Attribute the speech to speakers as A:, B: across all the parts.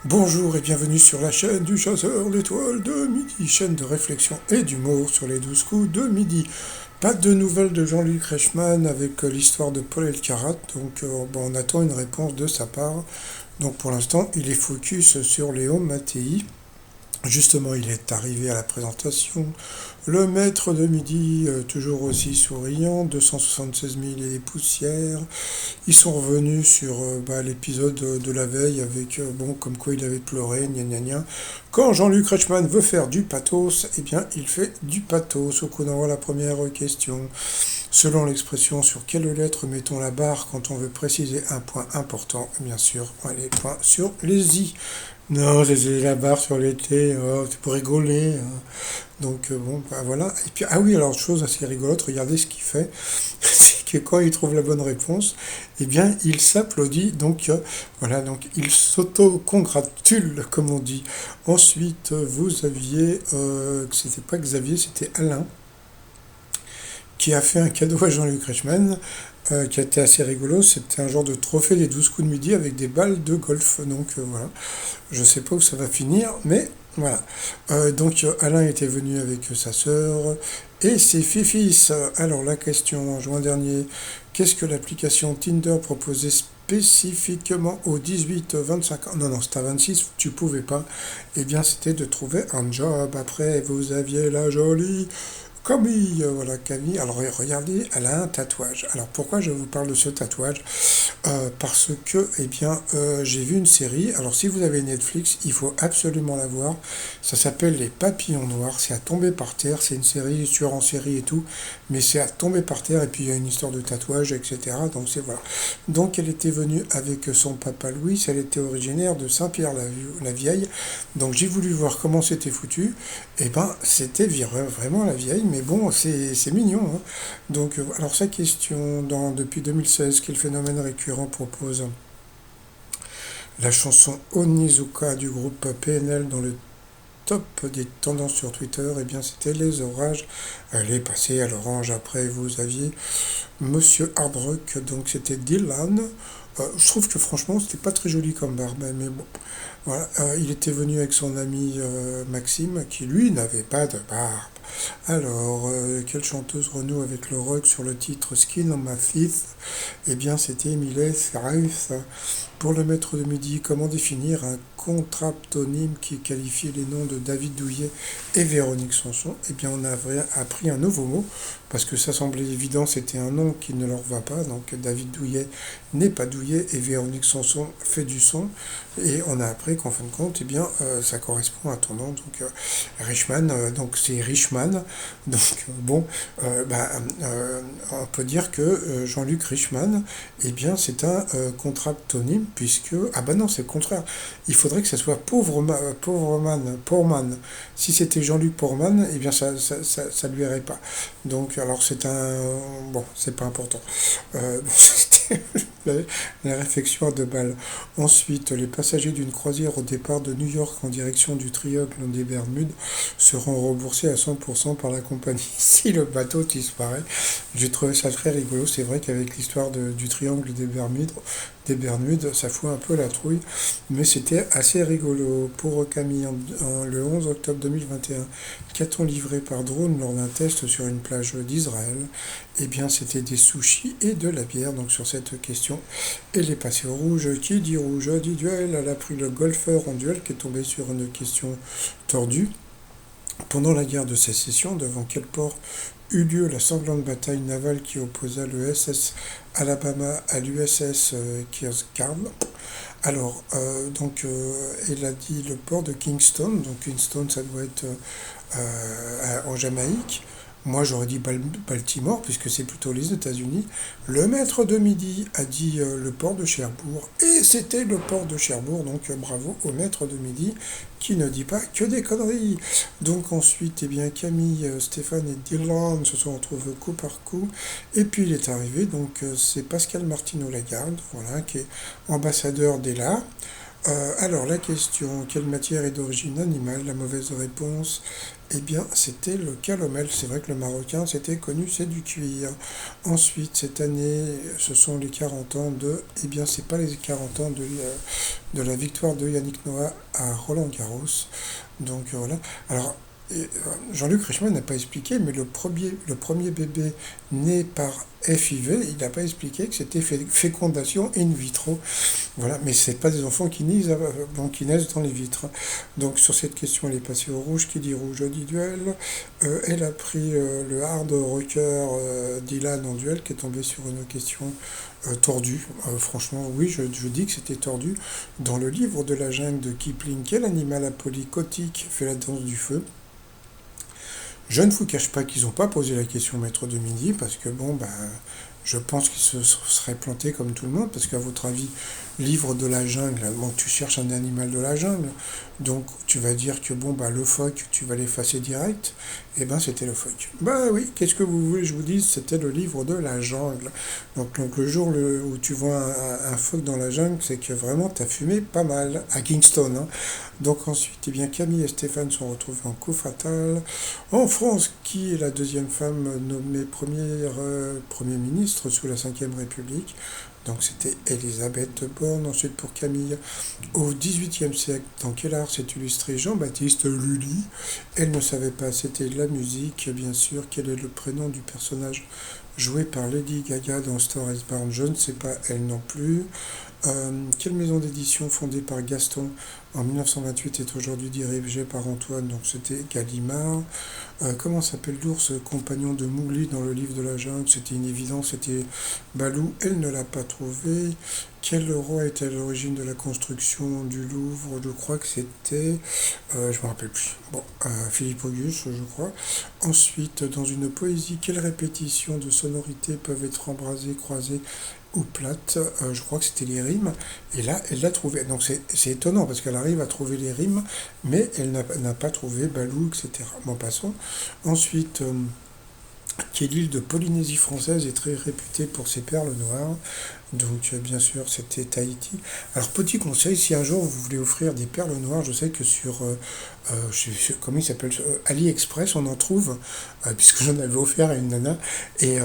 A: Bonjour et bienvenue sur la chaîne du chasseur d'étoiles de midi, chaîne de réflexion et d'humour sur les 12 coups de midi. Pas de nouvelles de Jean-Luc Reichmann avec l'histoire de Paul Elkarat, donc bon, on attend une réponse de sa part. Donc pour l'instant, il est focus sur Léon Mattei. Justement, il est arrivé à la présentation. Le maître de midi, toujours aussi souriant, 276 000 et des poussières. Ils sont revenus sur l'épisode de la veille avec, bon, comme quoi il avait pleuré, gna gna gna. Quand Jean-Luc Reichmann veut faire du pathos, eh bien, il fait du pathos. Au coup d'envoi, la première question. Selon l'expression, sur quelle lettre mettons la barre quand on veut préciser un point important? Bien sûr, les points sur les i. Non, j'ai la barre sur les T, oh, c'est pour rigoler, hein. Donc bon, bah, voilà. Et puis, ah oui, alors chose assez rigolote, regardez ce qu'il fait. C'est que quand il trouve la bonne réponse, eh bien, il s'applaudit. Donc voilà, donc il s'auto-congratule, comme on dit. Ensuite, vous aviez, c'était pas Xavier, c'était Alain, qui a fait un cadeau à Jean-Luc Reichmann, qui a été assez rigolo. C'était un genre de trophée des 12 coups de midi avec des balles de golf. Donc voilà. Je ne sais pas où ça va finir, mais voilà. Donc Alain était venu avec sa sœur et ses fils. Alors la question en juin dernier, qu'est-ce que l'application Tinder proposait spécifiquement aux 18-25 ans? Non, non, c'était à 26, tu pouvais pas. Eh bien, c'était de trouver un job. Après, vous aviez la jolie Camille, voilà Camille. Alors regardez, elle a un tatouage. Alors pourquoi je vous parle de ce tatouage? Parce que, eh bien, j'ai vu une série. Alors si vous avez Netflix, il faut absolument la voir. Ça s'appelle Les Papillons Noirs. C'est à tomber par terre. C'est une série sur en série et tout, mais c'est à tomber par terre. Et puis il y a une histoire de tatouage, etc. Donc c'est voilà. Donc elle était venue avec son papa Louis. Elle était originaire de Saint-Pierre-la-Vieille. Donc j'ai voulu voir comment c'était foutu. Eh ben, c'était vraiment la vieille, mais bon, c'est mignon, hein. Donc, alors sa question, depuis 2016, quel phénomène récurrent propose la chanson Onizuka du groupe PNL dans le top des tendances sur Twitter? Eh bien, c'était les orages. Elle est passée à l'orange. Après, vous aviez Monsieur Hardrock, donc c'était Dylan. Je trouve que franchement, c'était pas très joli comme barbe, mais bon. Voilà, il était venu avec son ami Maxime, qui lui n'avait pas de barbe. Alors, quelle chanteuse renoue avec le rock sur le titre Skin on My Teeth? Eh bien, c'était Emile Ferreus. Pour le maître de midi, comment définir un contraptonyme qui qualifie les noms de David Douillet et Véronique Sanson? Eh bien, on a appris un nouveau mot, parce que ça semblait évident, c'était un nom qui ne leur va pas. Donc, David Douillet n'est pas Douillet et Véronique Sanson fait du son. Et on a appris qu'en fin de compte, eh bien, ça correspond à ton nom. Donc, Richman, donc c'est Richman. Donc, bon, on peut dire que Jean-Luc Richman, eh bien, c'est un contraptonyme, puisque... Ah ben non, c'est le contraire. Il faudrait que ça soit Pourman. Si c'était Jean-Luc Pourman, eh bien, ça lui irait pas. Donc, alors, c'est un... Bon, c'est pas important. Bon, c'était la réflexion à deux balles. Ensuite, les passagers d'une croisière au départ de New York en direction du triangle des Bermudes seront remboursés à 100% par la compagnie si le bateau disparaît. J'ai trouvé ça très rigolo. C'est vrai qu'avec l'histoire du triangle des Bermudes, ça fout un peu la trouille, mais c'était assez rigolo. Pour Camille, le 11 octobre 2021, qu'a-t-on livré par drone lors d'un test sur une plage d'Israël? Eh bien, c'était des sushis et de la bière. Donc sur cette question, elle est passée au rouge. Qui dit rouge dit duel. Elle a pris le golfeur en duel qui est tombé sur une question tordue. Pendant la guerre de sécession, devant quel port eut lieu la sanglante bataille navale qui opposa le SS Alabama à l'USS Kearsarge? Alors, elle a dit le port de Kingston. Donc Kingston, ça doit être en Jamaïque. Moi, j'aurais dit Baltimore, puisque c'est plutôt les États-Unis. Le maître de midi a dit le port de Cherbourg. Et c'était le port de Cherbourg, donc bravo au maître de midi, qui ne dit pas que des conneries. Donc ensuite, eh bien, Camille, Stéphane et Dylan se sont retrouvés coup par coup. Et puis il est arrivé, donc c'est Pascal Martineau Lagarde, voilà, qui est ambassadeur d'ELA. Alors, la question, quelle matière est d'origine animale? La mauvaise réponse, eh bien, c'était le calomel. C'est vrai que le marocain, c'était connu, c'est du cuir. Ensuite, cette année, ce sont les 40 ans de... Eh bien, c'est pas les 40 ans de la victoire de Yannick Noah à Roland-Garros. Donc, voilà. Alors, Jean-Luc Reichmann n'a pas expliqué, mais le premier bébé né par FIV, il n'a pas expliqué que c'était fécondation in vitro. Voilà, mais c'est pas des enfants qui naissent, bon, qui naissent dans les vitres. Donc sur cette question, elle est passée au rouge. Qui dit rouge dit duel. Elle a pris le hard rocker Dylan en duel, qui est tombé sur une question tordue. Franchement, oui, je dis que c'était tordu. Dans le livre de la jungle de Kipling, quel animal apolycotique fait la danse du feu? Je ne vous cache pas qu'ils n'ont pas posé la question au maître de midi, parce que bon, bah, je pense qu'ils se seraient plantés comme tout le monde, parce qu'à votre avis, livre de la jungle, bon, tu cherches un animal de la jungle, donc tu vas dire que bon, bah, le phoque, tu vas l'effacer direct, et ben c'était le phoque. Bah oui, qu'est-ce que vous voulez que je vous dise, c'était le livre de la jungle. Donc le jour où tu vois un phoque dans la jungle, c'est que vraiment tu as fumé pas mal, à Kingston, hein. Donc ensuite, eh bien, Camille et Stéphane sont retrouvés en coup fatal. En France, qui est la deuxième femme nommée Premier ministre sous la Ve République? Donc c'était Elisabeth Borne. Ensuite pour Camille, au XVIIIe siècle, dans quel art s'est illustré Jean-Baptiste Lully? Elle ne savait pas, c'était la musique, bien sûr. Quel est le prénom du personnage joué par Lady Gaga dans Star is Born? Je ne sais pas, elle non plus. Quelle maison d'édition fondée par Gaston en 1928 est aujourd'hui dirigée par Antoine? Donc c'était Gallimard. Comment s'appelle l'ours compagnon de Mowgli dans le livre de la jungle? C'était une évidence, c'était Balou. Elle ne l'a pas trouvé. Quel roi était à l'origine de la construction du Louvre? Je crois que c'était... je me rappelle plus. Bon, Philippe Auguste, je crois. Ensuite, dans une poésie, quelles répétitions de sonorités peuvent être embrasées, croisées ou plates? Je crois que c'était les rimes. Et là, elle l'a trouvé. Donc c'est étonnant parce qu'elle arrive à trouver les rimes, mais elle n'a pas trouvé Balou, etc. Bon, passons. Ensuite, quelle île de Polynésie française est très réputée pour ses perles noires? Donc, bien sûr, c'était Tahiti. Alors, petit conseil, si un jour vous voulez offrir des perles noires, je sais que sur, comment il s'appelle, AliExpress, on en trouve, puisque j'en avais offert à une nana, et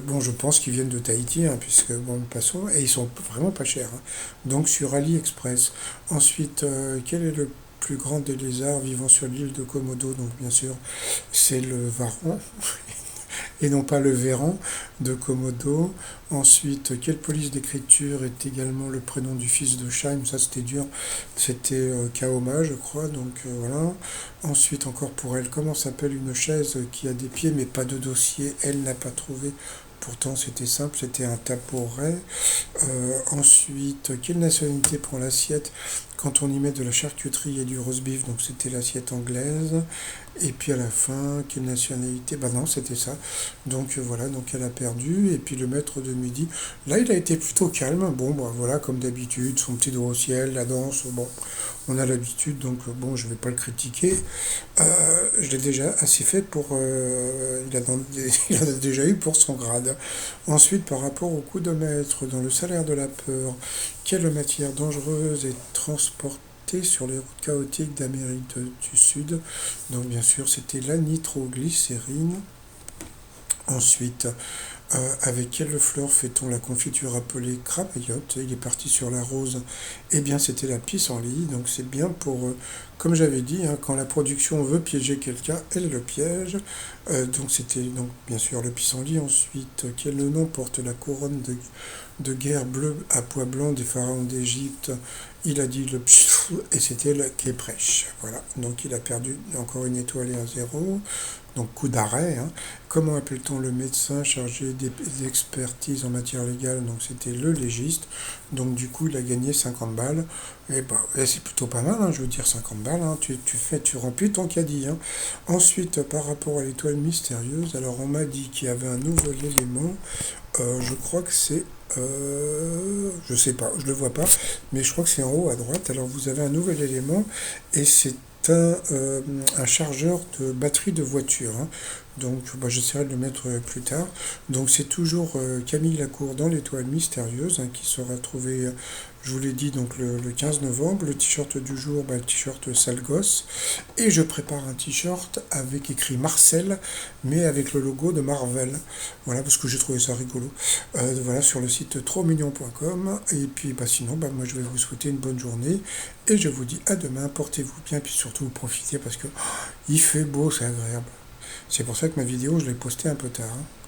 A: bon, je pense qu'ils viennent de Tahiti, hein, puisque, bon, passons, et ils sont vraiment pas chers, hein. Donc, sur AliExpress. Ensuite, quel est le plus grand des lézards vivant sur l'île de Komodo? Donc, bien sûr, c'est le varan et non pas le Véran de Komodo. Ensuite, quelle police d'écriture est également le prénom du fils de Scheim? Ça, c'était dur. C'était Kaoma, je crois. Donc voilà. Ensuite, encore pour elle, comment s'appelle une chaise qui a des pieds mais pas de dossier? Elle n'a pas trouvé. Pourtant, c'était simple, c'était un tabouret. Ensuite, quelle nationalité prend l'assiette quand on y met de la charcuterie et du roast beef? Donc, c'était l'assiette anglaise. Et puis à la fin, quelle nationalité? Bah non, c'était ça. Donc voilà, donc elle a perdu. Et puis le maître de midi, là il a été plutôt calme. Bon, bah voilà, comme d'habitude, son petit doigt au ciel, la danse, bon, on a l'habitude, donc bon, je vais pas le critiquer. Je l'ai déjà assez fait pour. Il a déjà eu pour son grade. Ensuite, par rapport au coup de maître, dans le salaire de la peur, quelle matière dangereuse est transportée sur les routes chaotiques d'Amérique du Sud? Donc bien sûr, c'était la nitroglycérine. Ensuite, avec quelle fleur fait-on la confiture appelée crapaillotte? Il est parti sur la rose. Eh bien, c'était la pissenlit. Donc c'est bien pour, comme j'avais dit, hein, quand la production veut piéger quelqu'un, elle le piège. Donc c'était donc bien sûr le pissenlit. Ensuite, quel nom porte la couronne de guerre bleue à pois blancs des pharaons d'Égypte? Il a dit le pshf, et c'était le Képrèche. Voilà, donc il a perdu encore une étoile et un zéro. Donc coup d'arrêt, hein. Comment appelle-t-on le médecin chargé d'expertise en matière légale? Donc c'était le légiste. Donc du coup il a gagné 50 balles. Et bah c'est plutôt pas mal, hein, je veux dire 50 balles, hein. Tu remplis ton caddie, hein. Ensuite, par rapport à l'étoile mystérieuse, alors on m'a dit qu'il y avait un nouvel élément. Je crois que c'est je sais pas, je le vois pas, mais je crois que c'est en haut à droite. Alors vous avez un nouvel élément et c'est un chargeur de batterie de voiture, hein. Donc bah, j'essaierai de le mettre plus tard. Donc c'est toujours Camille Lacour dans l'étoile mystérieuse, hein, qui sera trouvée Je vous l'ai dit donc le 15 novembre. Le t-shirt du jour, bah, le t-shirt sale gosse. Et je prépare un t-shirt avec écrit Marcel, mais avec le logo de Marvel. Voilà, parce que j'ai trouvé ça rigolo. Voilà, sur le site trotsmignon.com. Et puis bah, sinon, bah, moi je vais vous souhaiter une bonne journée. Et je vous dis à demain, portez-vous bien, puis surtout profitez parce que il fait beau, c'est agréable. C'est pour ça que ma vidéo, je l'ai postée un peu tard, hein.